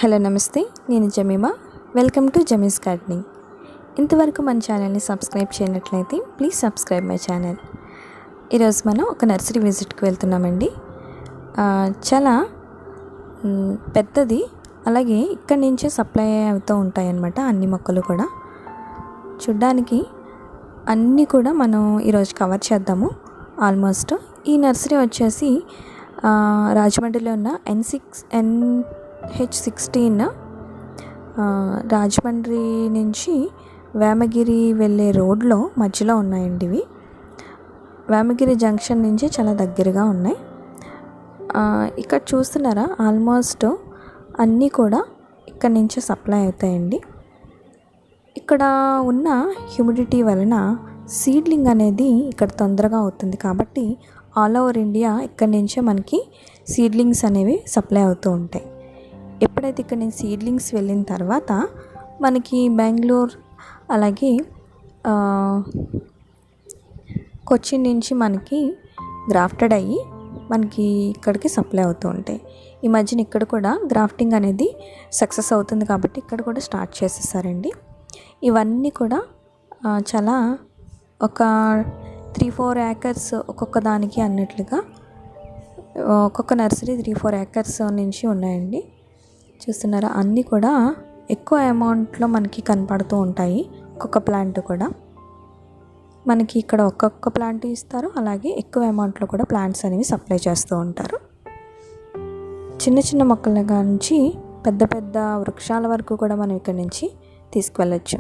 Hello నమస్తే, నేను Jemima. Welcome to Jemi's gardening. ఇంతవరకు మన ఛానల్ని సబ్స్క్రైబ్ చేయనట్లయితే ప్లీజ్ సబ్స్క్రైబ్ మై ఛానల్. ఈరోజు మనం ఒక నర్సరీ విజిట్కి వెళ్తున్నామండి. చాలా పెద్దది, అలాగే ఇక్కడి నుంచే సప్లై అవుతూ ఉంటాయన్నమాట అన్ని మొక్కలు కూడా. చూడ్డానికి అన్నీ కూడా మనం ఈరోజు కవర్ చేద్దాము. ఆల్మోస్ట్ ఈ నర్సరీ వచ్చేసి రాజమండ్రిలో ఉన్న NH16 రాజమండ్రి నుంచి వేమగిరి వెళ్ళే రోడ్లో మధ్యలో ఉన్నాయండి. ఇవి వేమగిరి జంక్షన్ నుంచి చాలా దగ్గరగా ఉన్నాయి. ఇక్కడ చూస్తున్నారా, ఆల్మోస్ట్ అన్నీ కూడా ఇక్కడ నుంచే సప్లై అవుతాయండి. ఇక్కడ ఉన్న హ్యూమిడిటీ వలన సీడ్లింగ్ అనేది ఇక్కడ తొందరగా అవుతుంది కాబట్టి ఆల్ ఓవర్ ఇండియా ఇక్కడ నుంచే మనకి సీడ్లింగ్స్ అనేవి సప్లై అవుతూ ఉంటాయి. ఎప్పుడైతే ఇక్కడ నుంచి సీడ్లింగ్స్ వెళ్ళిన తర్వాత మనకి బెంగళూరు, అలాగే కొచ్చిన్ నుంచి మనకి గ్రాఫ్టెడ్ అయ్యి మనకి ఇక్కడికి సప్లై అవుతూ ఉంటాయి. ఈ మధ్యన ఇక్కడ కూడా గ్రాఫ్టింగ్ అనేది సక్సెస్ అవుతుంది కాబట్టి ఇక్కడ కూడా స్టార్ట్ చేసేసారండి. ఇవన్నీ కూడా చాలా ఒక 3-4 ఏకర్స్ ఒక్కొక్క దానికి అన్నట్లుగా ఒక్కొక్క నర్సరీ 3-4 ఏకర్స్ నుంచి ఉన్నాయండి. చూస్తున్నారా, అన్నీ కూడా ఎక్కువ అమౌంట్లో మనకి కనపడుతూ ఉంటాయి. ఒక్కొక్క ప్లాంట్ కూడా మనకి ఇక్కడ ఒక్కొక్క ప్లాంట్ ఇస్తారు, అలాగే ఎక్కువ అమౌంట్లో కూడా ప్లాంట్స్ అనేవి సప్లై చేస్తూ ఉంటారు. చిన్న చిన్న మొక్కల నుంచి పెద్ద పెద్ద వృక్షాల వరకు కూడా మనం ఇక్కడ నుంచి తీసుకువెళ్ళచ్చు.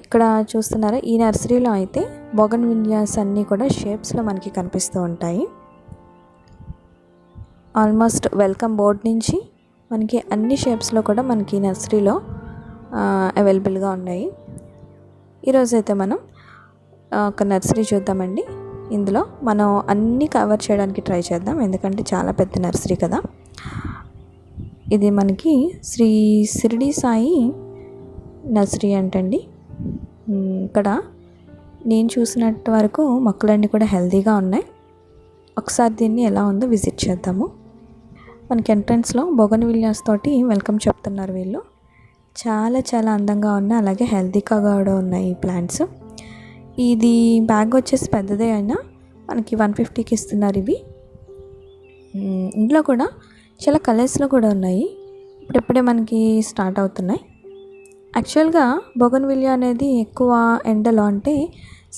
ఇక్కడ చూస్తున్నారా, ఈ నర్సరీలో అయితే బోగన్విలియాస్ అన్నీ కూడా షేప్స్లో మనకి కనిపిస్తూ ఉంటాయి. ఆల్మోస్ట్ వెల్కమ్ బోర్డ్ నుంచి మనకి అన్ని షేప్స్లో కూడా మనకి నర్సరీలో అవైలబుల్గా ఉన్నాయి. ఈరోజైతే మనం ఒక నర్సరీ చూద్దామండి. ఇందులో మనం అన్నీ కవర్ చేయడానికి ట్రై చేద్దాం, ఎందుకంటే చాలా పెద్ద నర్సరీ కదా. ఇది మనకి శ్రీ షిరిడి సాయి నర్సరీ అంటండి. ఇక్కడ నేను చూసినట్టు వరకు మొక్కలన్నీ కూడా హెల్తీగా ఉన్నాయి. ఒకసారి దీన్ని ఎలా ఉందో విజిట్ చేద్దాము. మనకి ఎంట్రన్స్లో బోగన్విలియాస్ తోటి వెల్కమ్ చెప్తున్నారు వీళ్ళు. చాలా చాలా అందంగా ఉన్నాయి, అలాగే హెల్తీగా కూడా ఉన్నాయి ఈ ప్లాంట్స్. ఇది బ్యాగ్ వచ్చేసి పెద్దదే అయినా మనకి 150కి ఇస్తున్నారు ఇవి. ఇందులో కూడా చాలా కలర్స్లో కూడా ఉన్నాయి, ఇప్పుడిప్పుడే మనకి స్టార్ట్ అవుతున్నాయి. యాక్చువల్గా బోగన్విలియా అనేది ఎక్కువ ఎండలో, అంటే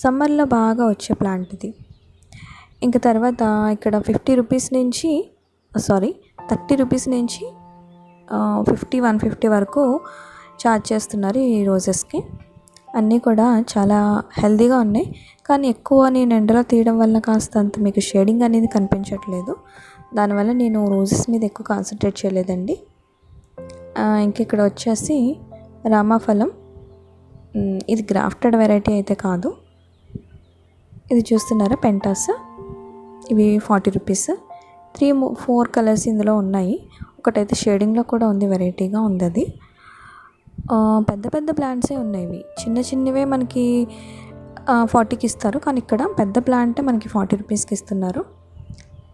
సమ్మర్లో బాగా వచ్చే ప్లాంట్ ఇది. ఇంకా తర్వాత ఇక్కడ 30 రూపీస్ నుంచి 30 రూపీస్ నుంచి 150 వరకు ఛార్జ్ చేస్తున్నారు ఈ రోజెస్కి. అన్నీ కూడా చాలా హెల్తీగా ఉన్నాయి, కానీ ఎక్కువ నేను ఎండలో తీయడం వల్ల కాస్త అంత మీకు షేడింగ్ అనేది కనిపించట్లేదు. దానివల్ల నేను రోజెస్ మీద ఎక్కువ కాన్సన్ట్రేట్ చేయలేదండి. ఇంక ఇక్కడ వచ్చేసి రామాఫలం. ఇది గ్రాఫ్టెడ్ వెరైటీ అయితే కాదు. ఇది చూస్తున్నారా, పెంటాస్. ఇవి 40 రూపీస్. 3-4 కలర్స్ ఇందులో ఉన్నాయి. ఒకటైతే షేడింగ్లో కూడా ఉంది, వెరైటీగా ఉంది అది. పెద్ద పెద్ద ప్లాంట్సే ఉన్నాయి. ఇవి చిన్న చిన్నవే మనకి 40కి ఇస్తారు, కానీ ఇక్కడ పెద్ద ప్లాంటే మనకి 40 రూపీస్కి ఇస్తున్నారు.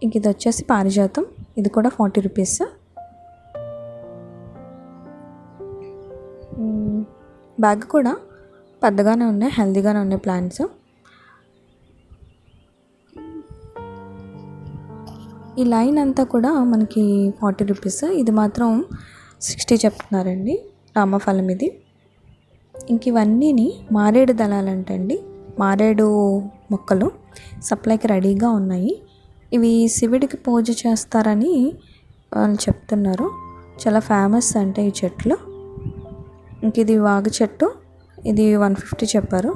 ఇంక ఇది వచ్చేసి పారిజాతం, ఇది కూడా 40 రూపీస్. బ్యాగ్ కూడా పెద్దగానే ఉన్నాయి, హెల్తీగానే ఉన్నాయి ప్లాంట్స్. ఈ లైన్ అంతా కూడా మనకి 40 రూపీస్. ఇది మాత్రం 60 చెప్తున్నారండి రామఫలం ఇది. ఇంక ఇవన్నీ మారేడు దళాలంటండి, మారేడు మొక్కలు సప్లైకి రెడీగా ఉన్నాయి. ఇవి శివుడికి పూజ చేస్తారని వాళ్ళు చెప్తున్నారు. చాలా ఫేమస్ అంటే ఈ చెట్లు. ఇంక ఇది వాగు చెట్టు, ఇది 150 చెప్పారు.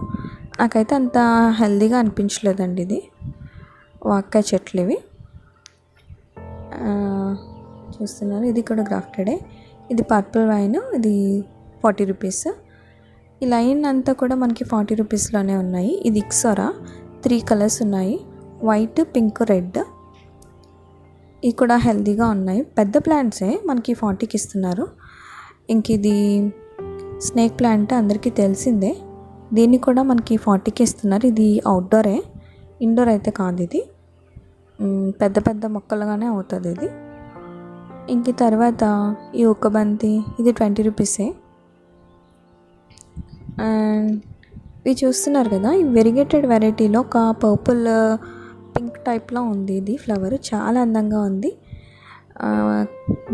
నాకైతే అంత హెల్తీగా అనిపించలేదండి. ఇది వాక్కాయ చెట్లు ఇవి. చూస్తున్నారు, ఇది కూడా గ్రాఫ్టెడే. ఇది పర్పుల్ వైన్, ఇది 40 రూపీస్. ఈ లైన్ అంతా కూడా మనకి 40 రూపీస్లోనే ఉన్నాయి. ఇది ఇక్సోరా, 3 కలర్స్ ఉన్నాయి, వైట్, పింక్, రెడ్. ఇవి కూడా హెల్తీగా ఉన్నాయి. పెద్ద ప్లాంట్సే మనకి 40కి ఇస్తున్నారు. ఇంక ఇది స్నేక్ ప్లాంట్ అందరికీ తెలిసిందే, దీన్ని కూడా మనకి 40కి ఇస్తున్నారు. ఇది అవుట్డోరే, ఇండోర్ అయితే కాదు. ఇది పెద్ద పెద్ద మొక్కలుగానే అవుతుంది ఇది. ఇంక తర్వాత ఈ ఒక్క బంతి ఇది 20 రూపీసే. అండ్ ఇవి చూస్తున్నారు కదా, ఈ వెరిగేటెడ్ వెరైటీలో ఒక పర్పుల్ పింక్ టైప్లో ఉంది. ఇది ఫ్లవర్ చాలా అందంగా ఉంది.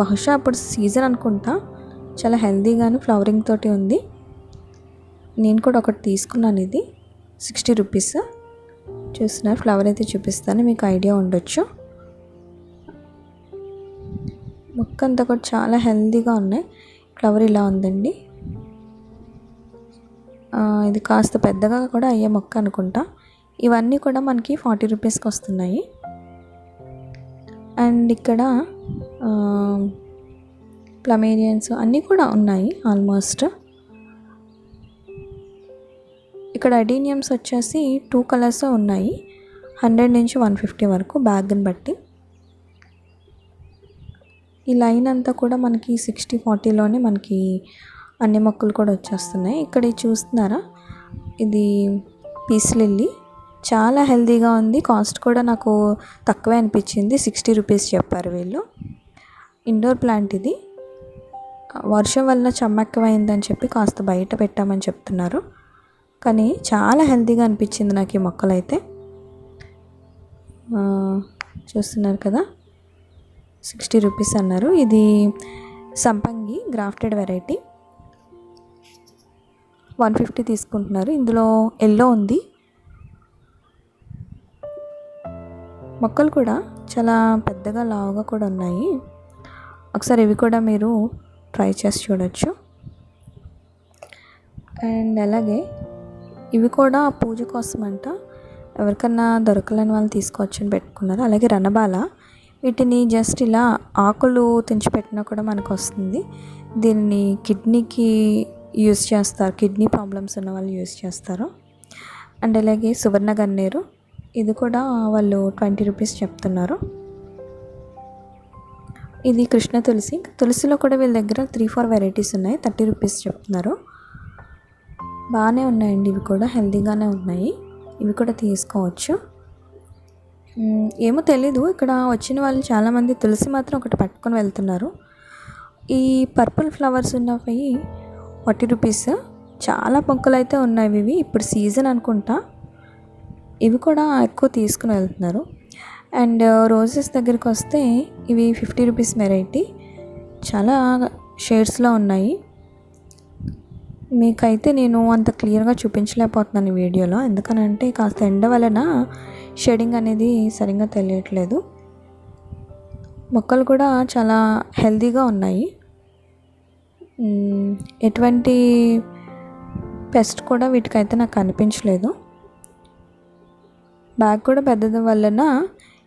బహుశా అప్పుడు సీజన్ అనుకుంటా. చాలా హెల్తీగాను ఫ్లవరింగ్ తోటి ఉంది. నేను కూడా ఒకటి తీసుకున్నాను. ఇది 60 రూపీస్. చూస్తున్నారు, ఫ్లవర్ అయితే చూపిస్తాను, మీకు ఐడియా ఉండొచ్చు. మొక్క అంతా కూడా చాలా హెల్తీగా ఉన్నాయి. ఫ్లవర్ ఇలా ఉందండి. ఇది కాస్త పెద్దగా కూడా అయ్యే మొక్క అనుకుంటా. ఇవన్నీ కూడా మనకి 40 రూపీస్కి వస్తున్నాయి. అండ్ ఇక్కడ ప్లమేరియన్స్ అన్నీ కూడా ఉన్నాయి ఆల్మోస్ట్. ఇక్కడ అడీనియమ్స్ వచ్చేసి 2 కలర్స్ ఉన్నాయి. 100 నుంచి 150 వరకు బ్యాగ్ని బట్టి. ఈ లైన్ అంతా కూడా మనకి 60-40లోనే మనకి అన్ని మొక్కలు కూడా వచ్చేస్తున్నాయి. ఇక్కడ చూస్తున్నారా, ఇది పీస్ లిల్లీ చాలా హెల్తీగా ఉంది. కాస్ట్ కూడా నాకు తక్కువే అనిపించింది. 60 రూపీస్ చెప్పారు వీళ్ళు. ఇండోర్ ప్లాంట్ ఇది. వర్షం వల్ల చెమ్మెక్కువైందని చెప్పి కాస్త బయట పెట్టామని చెప్తున్నారు. కానీ చాలా హెల్తీగా అనిపించింది నాకు ఈ మొక్కలు అయితే. చూస్తున్నారు కదా, 60 రూపీస్ అన్నారు. ఇది సంపంగి గ్రాఫ్టెడ్ వెరైటీ 150 తీసుకుంటున్నారు. ఇందులో ఎల్లో ఉంది. మొక్కలు కూడా చాలా పెద్దగా లావుగా కూడా ఉన్నాయి. ఒకసారి ఇవి కూడా మీరు ట్రై చేసి చూడొచ్చు. అండ్ అలాగే ఇవి కూడా పూజ కోసం అంట, ఎవరికన్నా దొరకలేని వాళ్ళు తీసుకోవచ్చు అని పెట్టుకున్నారు. అలాగే రణబాల, వీటిని జస్ట్ ఇలా ఆకులు తెంచిపెట్టినా కూడా మనకు వస్తుంది. దీన్ని కిడ్నీకి యూస్ చేస్తారు, కిడ్నీ ప్రాబ్లమ్స్ ఉన్న వాళ్ళు యూస్ చేస్తారు. అండ్ అలాగే సువర్ణ గన్నేరు, ఇది కూడా వాళ్ళు 20 రూపీస్ చెప్తున్నారు. ఇది కృష్ణ తులసి. తులసిలో కూడా వీళ్ళ దగ్గర 3-4 వెరైటీస్ ఉన్నాయి. 30 రూపీస్ చెప్తున్నారు. బాగానే ఉన్నాయండి, ఇవి కూడా హెల్తీగానే ఉన్నాయి. ఇవి కూడా తీసుకోవచ్చు. ఏమో తెలీదు, ఇక్కడ వచ్చిన వాళ్ళు చాలామంది తులసి మాత్రం ఒకటి పట్టుకొని వెళ్తున్నారు. ఈ పర్పుల్ ఫ్లవర్స్ ఉన్నవి 40 రూపీస్. చాలా మొక్కలు అయితే ఉన్నాయి. ఇవి ఇప్పుడు సీజన్ అనుకుంటా. ఇవి కూడా ఎక్కువ తీసుకుని వెళ్తున్నారు. అండ్ రోజెస్ దగ్గరికి వస్తే ఇవి 50 రూపీస్ వెరైటీ. చాలా షేడ్స్లో ఉన్నాయి. మీకైతే నేను అంత క్లియర్గా చూపించలేకపోతున్నాను ఈ వీడియోలో, ఎందుకనంటే కాస్త ఎండ వలన షేడింగ్ అనేది సరిగ్గా తెలియట్లేదు. మొక్కలు కూడా చాలా హెల్తీగా ఉన్నాయి. ఎటువంటి పెస్ట్ కూడా వీటికైతే నాకు కనిపించలేదు. బ్యాగ్ కూడా పెద్దది వలన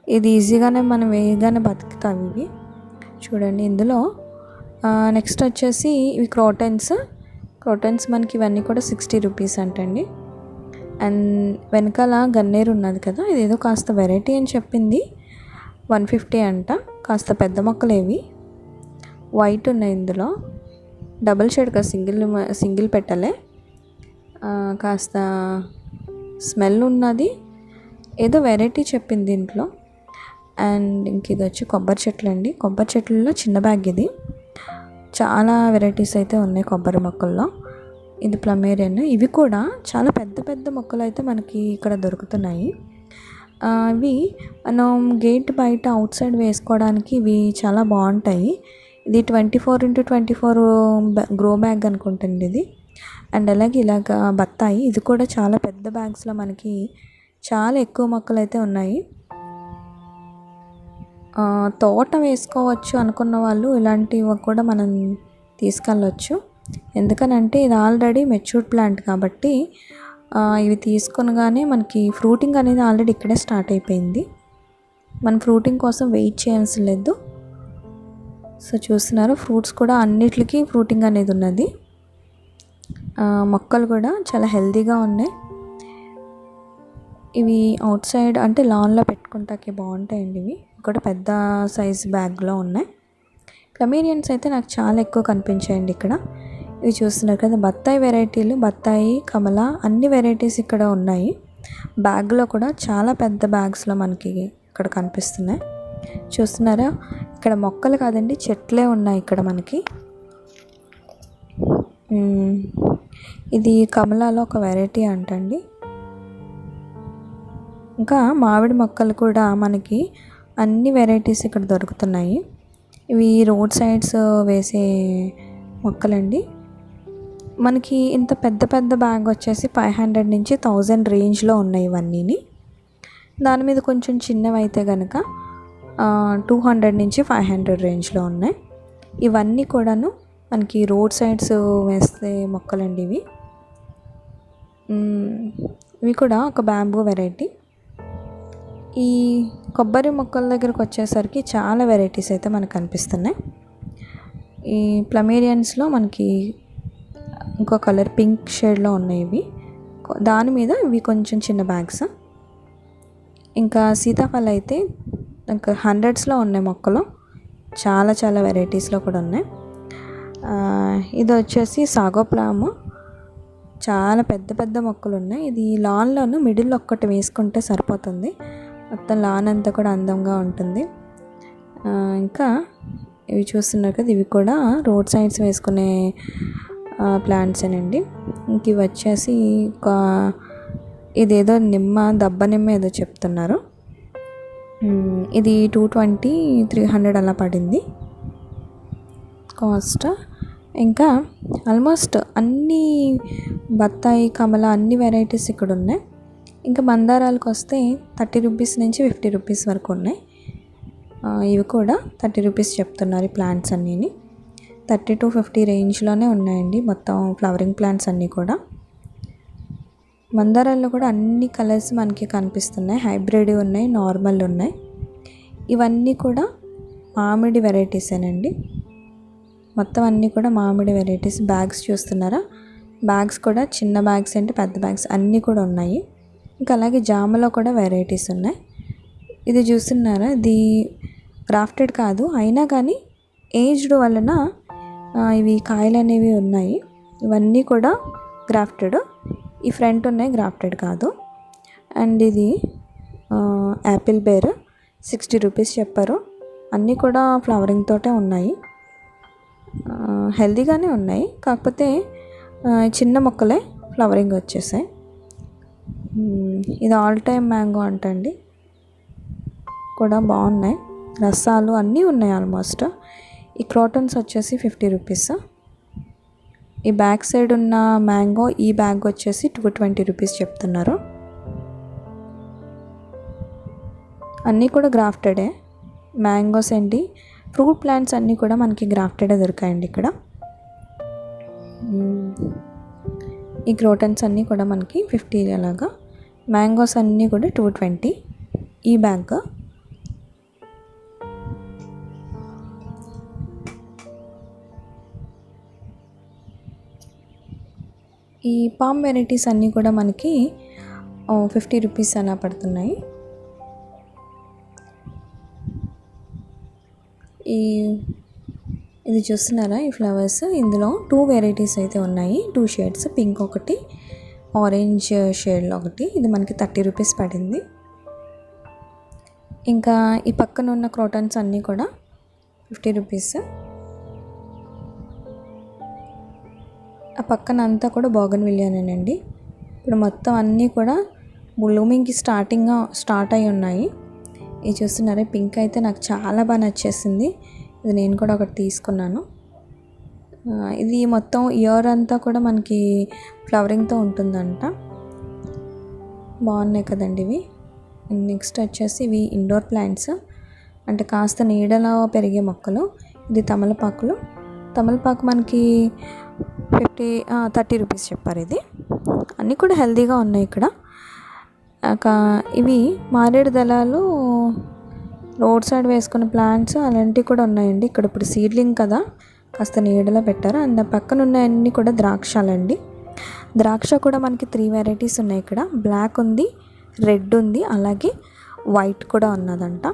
ఇది ఈజీగానే మనం వేయగానే బతుకుతాం ఇవి. చూడండి ఇందులో నెక్స్ట్ వచ్చేసి ఇవి క్రోటన్స్ మనకి ఇవన్నీ కూడా 60 రూపీస్ అంటండి. అండ్ వెనకాల గన్నేరు ఉన్నది కదా, ఇదేదో కాస్త వెరైటీ అని చెప్పింది. 150 అంట. కాస్త పెద్ద మొక్కలేవి, వైట్ ఉన్నాయి. ఇందులో డబుల్ షేడ్ కదా, సింగిల్ పెట్టలే. కాస్త స్మెల్ ఉన్నది, ఏదో వెరైటీ చెప్పింది దీంట్లో. అండ్ ఇంక ఇది వచ్చి కొబ్బరి చెట్లు అండి. కొబ్బరి చెట్లలో చిన్న బ్యాగ్ ఇది. చాలా వెరైటీస్ అయితే ఉన్నాయి కొబ్బరి మొక్కల్లో. ఇది ప్లమేరియన్. ఇవి కూడా చాలా పెద్ద పెద్ద మొక్కలు అయితే మనకి ఇక్కడ దొరుకుతున్నాయి. ఇవి మనం గేట్ బయట అవుట్ సైడ్ వేసుకోవడానికి ఇవి చాలా బాగుంటాయి. ఇది 24x24 గ్రో బ్యాగ్ అనుకుంటుంది ఇది. అండ్ అలాగే ఇలాగ బత్తాయి, ఇది కూడా చాలా పెద్ద బ్యాగ్స్లో మనకి చాలా ఎక్కువ మొక్కలు అయితే ఉన్నాయి. తోట వేసుకోవచ్చు అనుకున్న వాళ్ళు ఇలాంటివి కూడా మనం తీసుకెళ్ళవచ్చు. ఎందుకనంటే ఇది ఆల్రెడీ మెచ్యూర్డ్ ప్లాంట్ కాబట్టి ఇవి తీసుకొనగానే మనకి ఫ్రూటింగ్ అనేది ఆల్రెడీ ఇక్కడే స్టార్ట్ అయిపోయింది. మనం ఫ్రూటింగ్ కోసం వెయిట్ చేయాల్సి లేదు. సో చూస్తున్నారు, ఫ్రూట్స్ కూడా అన్నిటికీ ఫ్రూటింగ్ అనేది ఉన్నది. మొక్కలు కూడా చాలా హెల్తీగా ఉన్నాయి. ఇవి అవుట్ సైడ్ అంటే లాన్లో పెట్టుకుంటాకే బాగుంటాయండి. ఇవి కూడా పెద్ద సైజ్ బ్యాగ్లో ఉన్నాయి. ప్లమేరియన్స్ అయితే నాకు చాలా ఎక్కువ కనిపించాయండి ఇక్కడ. ఇవి చూస్తున్నారు కదా, బత్తాయి వెరైటీలు, బత్తాయి, కమల అన్ని వెరైటీస్ ఇక్కడ ఉన్నాయి. బ్యాగ్లో కూడా చాలా పెద్ద బ్యాగ్స్లో మనకి ఇక్కడ కనిపిస్తున్నాయి. చూస్తున్నారా, ఇక్కడ మొక్కలు కాదండి, చెట్లే ఉన్నాయి ఇక్కడ మనకి. ఇది కమలాలో ఒక వెరైటీ అంటండి. ఇంకా మామిడి మొక్కలు కూడా మనకి అన్ని వెరైటీస్ ఇక్కడ దొరుకుతున్నాయి. ఇవి రోడ్ సైడ్స్ వేసే మొక్కలండి. మనకి ఇంత పెద్ద పెద్ద బ్యాగ్ వచ్చేసి 500 నుంచి 1000 రేంజ్లో ఉన్నాయి ఇవన్నీ. దాని మీద కొంచెం చిన్నవి అయితే కనుక 200 నుంచి 500 రేంజ్లో ఉన్నాయి. ఇవన్నీ కూడాను మనకి రోడ్ సైడ్స్ వేసే మొక్కలండి ఇవి. ఇవి కూడా ఒక బ్యాంబూ వెరైటీ. ఈ కొబ్బరి మొక్కల దగ్గరకు వచ్చేసరికి చాలా వెరైటీస్ అయితే మనకు కనిపిస్తున్నాయి. ఈ ప్లమేరియన్స్లో మనకి ఇంకో కలర్ పింక్ షేడ్లో ఉన్నాయి ఇవి. దాని మీద ఇవి కొంచెం చిన్న బ్యాగ్స్. ఇంకా సీతాఫలం అయితే ఇంకా హండ్రెడ్స్లో ఉన్నాయి మొక్కలు. చాలా చాలా వెరైటీస్లో కూడా ఉన్నాయి. ఇది వచ్చేసి సాగోప్లాము. చాలా పెద్ద పెద్ద మొక్కలు ఉన్నాయి. ఇది లాన్లోను మిడిల్ ఒక్కటి వేసుకుంటే సరిపోతుంది. మొత్తం లాన్ అంతా కూడా అందంగా ఉంటుంది. ఇంకా ఇవి చూస్తున్నారు కదా, ఇవి కూడా రోడ్ సైడ్స్ వేసుకునే ప్లాంట్స్ అనండి. ఇంక ఇవి వచ్చేసి ఇదేదో దబ్బ నిమ్మ ఏదో చెప్తున్నారు. ఇది 220, 300 అలా పడింది కాస్ట్. ఇంకా ఆల్మోస్ట్ అన్ని బత్తాయి, కమల అన్ని వెరైటీస్ ఇక్కడ ఉన్నాయి. ఇంకా మందారాలకు వస్తే 30 రూపీస్ నుంచి 50 రూపీస్ వరకు ఉన్నాయి. ఇవి కూడా 30 రూపీస్ చెప్తున్నారు ఈ ప్లాంట్స్ అన్నీని. 30 to 50 రేంజ్లోనే ఉన్నాయండి మొత్తం ఫ్లవరింగ్ ప్లాంట్స్ అన్నీ కూడా. మందారాల్లో కూడా అన్ని కలర్స్ మనకి కనిపిస్తున్నాయి. హైబ్రిడ్ ఉన్నాయి, నార్మల్ ఉన్నాయి. ఇవన్నీ కూడా మామిడి వెరైటీసేనండి. మొత్తం అన్నీ కూడా మామిడి వెరైటీస్. బ్యాగ్స్ చూస్తున్నారా, బ్యాగ్స్ కూడా చిన్న బ్యాగ్స్ అంటే పెద్ద బ్యాగ్స్ అన్నీ కూడా ఉన్నాయి. ఇంకా అలాగే జామలో కూడా వెరైటీస్ ఉన్నాయి. ఇది చూస్తున్నారా, ఇది గ్రాఫ్టెడ్ కాదు, అయినా కానీ ఏజ్డ్ వలన ఇవి కాయలు అనేవి ఉన్నాయి. ఇవన్నీ కూడా గ్రాఫ్టెడ్. ఈ ఫ్రంట్ ఉన్నాయి, గ్రాఫ్టెడ్ కాదు. అండ్ ఇది యాపిల్ బేర్ 60 రూపీస్ చెప్పారు. అన్నీ కూడా ఫ్లవరింగ్ తోటే ఉన్నాయి. హెల్తీగానే ఉన్నాయి, కాకపోతే చిన్న మొక్కలే ఫ్లవరింగ్ వచ్చేసాయి. ఇది ఆల్ టైమ్ మ్యాంగో అంటండి, కూడా బాగున్నాయి. రసాలు అన్నీ ఉన్నాయి ఆల్మోస్ట్. ఈ క్రోటన్స్ వచ్చేసి 50 రూపీస్. ఈ బ్యాక్ సైడ్ ఉన్న మ్యాంగో, ఈ బ్యాగ్ వచ్చేసి 220 రూపీస్ చెప్తున్నారు. అన్నీ కూడా గ్రాఫ్టెడే మ్యాంగోస్ అండి. ఫ్రూట్ ప్లాంట్స్ అన్నీ కూడా మనకి గ్రాఫ్టెడే దొరికాయండి ఇక్కడ. ఈ క్రోటన్స్ అన్నీ కూడా మనకి 50 అలాగా. మ్యాంగోస్ అన్నీ కూడా 220 ఈ బ్యాగ్. ఈ పామ్ వెరైటీస్ అన్నీ కూడా మనకి 50 రూపీస్ అలా పడుతున్నాయి. ఇది చూస్తున్నారా, ఈ ఫ్లవర్స్, ఇందులో 2 వెరైటీస్ అయితే ఉన్నాయి. 2 షేడ్స్, పింక్ ఒకటి, ఆరెంజ్ షేడ్లో ఒకటి. ఇది మనకి 30 రూపీస్ పడింది. ఇంకా ఈ పక్కన ఉన్న క్రోటన్స్ అన్నీ కూడా 50 రూపీస్. ఆ పక్కన అంతా కూడా బోగన్విలియానేనండి. ఇప్పుడు మొత్తం అన్నీ కూడా బ్లూమింగ్కి స్టార్ట్ అయి ఉన్నాయి. ఇది చూస్తున్నారా, పింక్ అయితే నాకు చాలా బాగా నచ్చేసింది. ఇది నేను కూడా ఒకటి తీసుకున్నాను. ఇది మొత్తం ఇయర్ అంతా కూడా మనకి ఫ్లవరింగ్తో ఉంటుందంట. బాగున్నాయి కదండి ఇవి. నెక్స్ట్ వచ్చేసి ఇవి ఇండోర్ ప్లాంట్స్, అంటే కాస్త నీడలో పెరిగే మొక్కలు. ఇది తమలపాకు మనకి 30 రూపీస్ చెప్పారు. ఇది అన్నీ కూడా హెల్తీగా ఉన్నాయి ఇక్కడ. ఇవి మారేడు దళాలు, రోడ్ సైడ్ వేసుకున్న ప్లాంట్స్ అలాంటివి కూడా ఉన్నాయండి. ఇక్కడ ఇప్పుడు సీడ్లింగ్ కదా, కాస్త నీడలో పెట్టారు. అండ్ పక్కన ఉన్నాయన్నీ కూడా ద్రాక్షలండి. ద్రాక్ష కూడా మనకి 3 వెరైటీస్ ఉన్నాయి ఇక్కడ. బ్లాక్ ఉంది, రెడ్ ఉంది, అలాగే వైట్ కూడా ఉన్నదంట.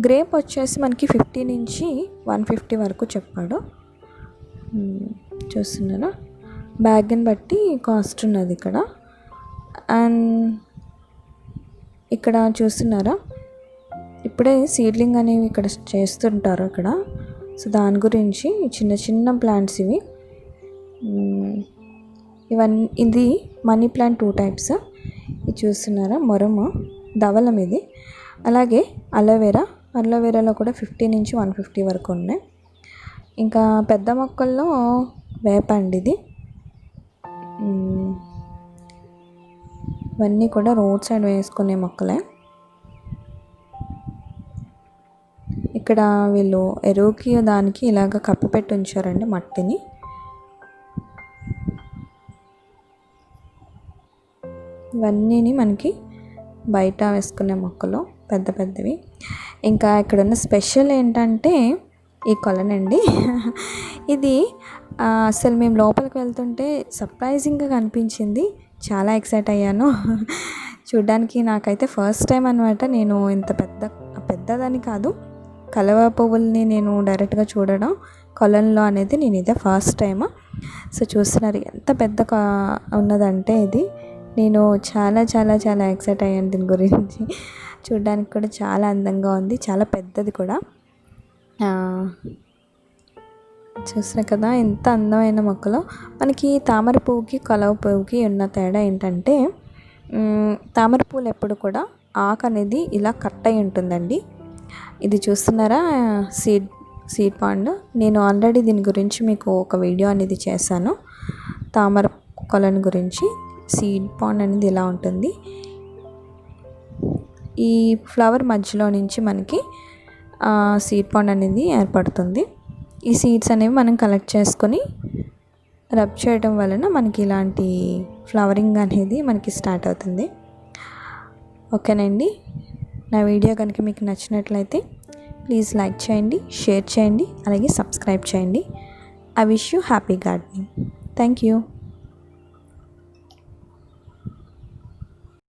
గ్రేప్ వచ్చేసి మనకి 50 నుంచి 150 వరకు చెప్పాడు. చూస్తున్నారా, బ్యాగ్ని బట్టి కాస్ట్ ఉన్నది ఇక్కడ. అండ్ ఇక్కడ చూస్తున్నారా, ఈ ఇప్పుడే సీడ్లింగ్ అనేవి ఇక్కడ చేస్తుంటారు ఇక్కడ. సో దాని గురించి చిన్న చిన్న ప్లాంట్స్ ఇవి. ఇవన్నీ ఇది మనీ ప్లాంట్ 2 టైప్స్. ఇది చూస్తున్నారా, మొరము ధవలం ఇది. అలాగే అలోవెరాలో కూడా 50 నుంచి 150 వరకు ఉన్నాయి. ఇంకా పెద్ద మొక్కల్లో వేప అండి ఇది. ఇవన్నీ కూడా రోడ్ సైడ్ వేసుకునే మొక్కలే. ఇక్కడ వీళ్ళు ఎరువుకి దానికి ఇలాగ కప్పి పెట్టి ఉంచారండి మట్టిని. ఇవన్నీ మనకి బయట వేసుకునే మొక్కలు పెద్ద పెద్దవి. ఇంకా ఇక్కడ ఉన్న స్పెషల్ ఏంటంటే ఈ కొలనండి. ఇది అసలు మేము లోపలికి వెళ్తుంటే సర్ప్రైజింగ్గా కనిపించింది. చాలా ఎక్సైట్ అయ్యాను. చూడ్డానికి నాకైతే ఫస్ట్ టైం అనమాట. నేను ఇంత పెద్దదని కాదు, కలవ పువ్వుల్ని నేను డైరెక్ట్గా చూడడం కొలంలో అనేది నేను ఇదే ఫస్ట్ టైం. సో చూస్తున్నారు ఎంత పెద్ద ఉన్నదంటే ఇది. నేను చాలా చాలా చాలా ఎక్సైట్ అయ్యాను దీని గురించి. చూడ్డానికి కూడా చాలా అందంగా ఉంది, చాలా పెద్దది కూడా. చూస్తున్నా కదా ఎంత అందమైన మొక్కలో. మనకి తామర పువ్వుకి కలవ పువ్వుకి ఉన్న తేడా ఏంటంటే తామర పువ్వులు ఎప్పుడు కూడా ఆకు అనేది ఇలా కట్ అయి ఉంటుందండి. ఇది చూస్తున్నారా సీడ్ పాండ్. నేను ఆల్రెడీ దీని గురించి మీకు ఒక వీడియో అనేది చేశాను. తామర కొలను గురించి. సీడ్ పాండ్ అనేది ఇలా ఉంటుంది. ఈ ఫ్లవర్ మధ్యలో నుంచి మనకి సీడ్ పాండ్ అనేది ఏర్పడుతుంది. ఈ సీడ్స్ అనేవి మనం కలెక్ట్ చేసుకొని రబ్ చేయడం వలన మనకి ఇలాంటి ఫ్లవరింగ్ అనేది మనకి స్టార్ట్ అవుతుంది. ఓకేనండి, నా వీడియో కనుక మీకు నచ్చినట్లయితే ప్లీజ్ లైక్ చేయండి, షేర్ చేయండి, అలాగే సబ్స్క్రైబ్ చేయండి. I wish you happy gardening. Thank you.